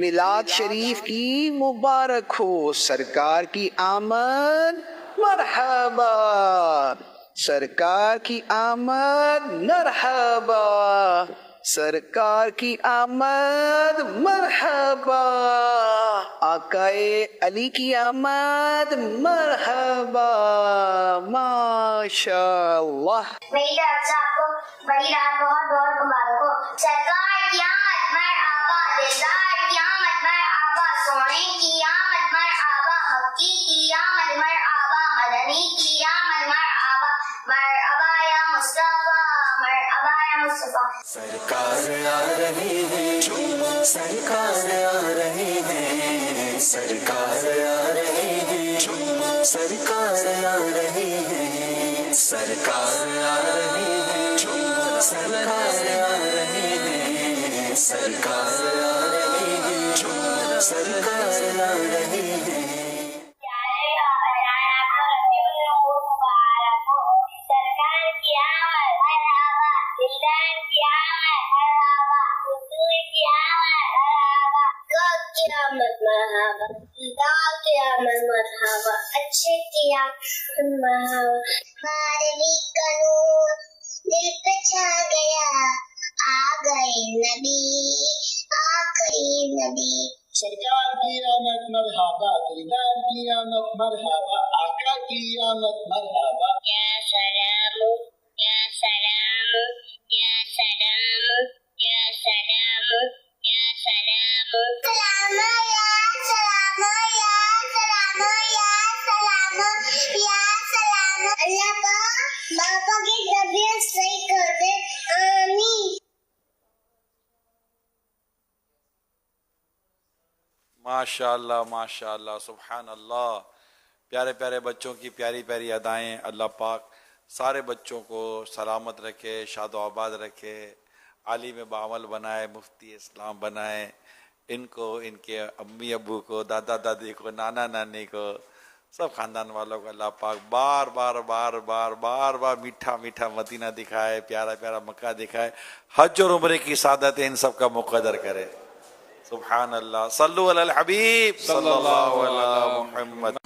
मिलाद शरीफ की मुबारक हो, सरकार की आमद मरहबा, सरकार की आमद मरहबा, सरकार की आमद मरहबा, आकाए अली की आमद मरहबा, माशाअल्लाह। मेरी तरफ से आपको बड़ी रात बहुत बहुत मुबारक हो। सरकार की आमद मरहबा, दिलदार की आमद मरहबा, सोने की आमद मरहबा, मक्की की आमद मरहबा, मदनी की आमद मरहबा, मरहबा या मुस्तफा, मरहबा या मुस्तफा। सरकार आ रही है, सरकार आ रही है, सरकार आ रही है, सरकार आ रही है, सरकार आ रही है, सरकार आ रही है, सरकार आ रही है, सरकार आ रही है। अच्छे किया मारवी का नूर दिल पे छा गया, आ गए नबी आखिरी नबी। सरकार की आमद मरहबा, दिलदार की आमद मरहबा, आका की आमद मरहबा। या सलाम या सलाम या सलाम या सलाम या सलाम, सलाम या सलाम या सलाम या सलाम या सलाम। अल्लाह का बापा की तबीयत सही कर दे, आमीन। माशाअल्लाह माशाअल्लाह, सुभान अल्लाह। प्यारे प्यारे बच्चों की प्यारी प्यारी अदाएँ। अल्लाह पाक सारे बच्चों को सलामत रखे, शादो आबाद रखे, आलिम बामल बनाए, मुफ्ती इस्लाम बनाए। इनको, इनके अम्मी अब्बू को, दादा दादी को, नाना नानी को, सब खानदान वालों को अल्लाह पाक बार बार बार बार बार बार मीठा मीठा मदीना दिखाए, प्यारा प्यारा मक्का दिखाए, हज और उम्रे की सादत इन सब का मुक़द्दर करे। सुभान अल्लाह। सल्लु अलल हबीब सल्लल्लाहु अलैहि मुहम्मद।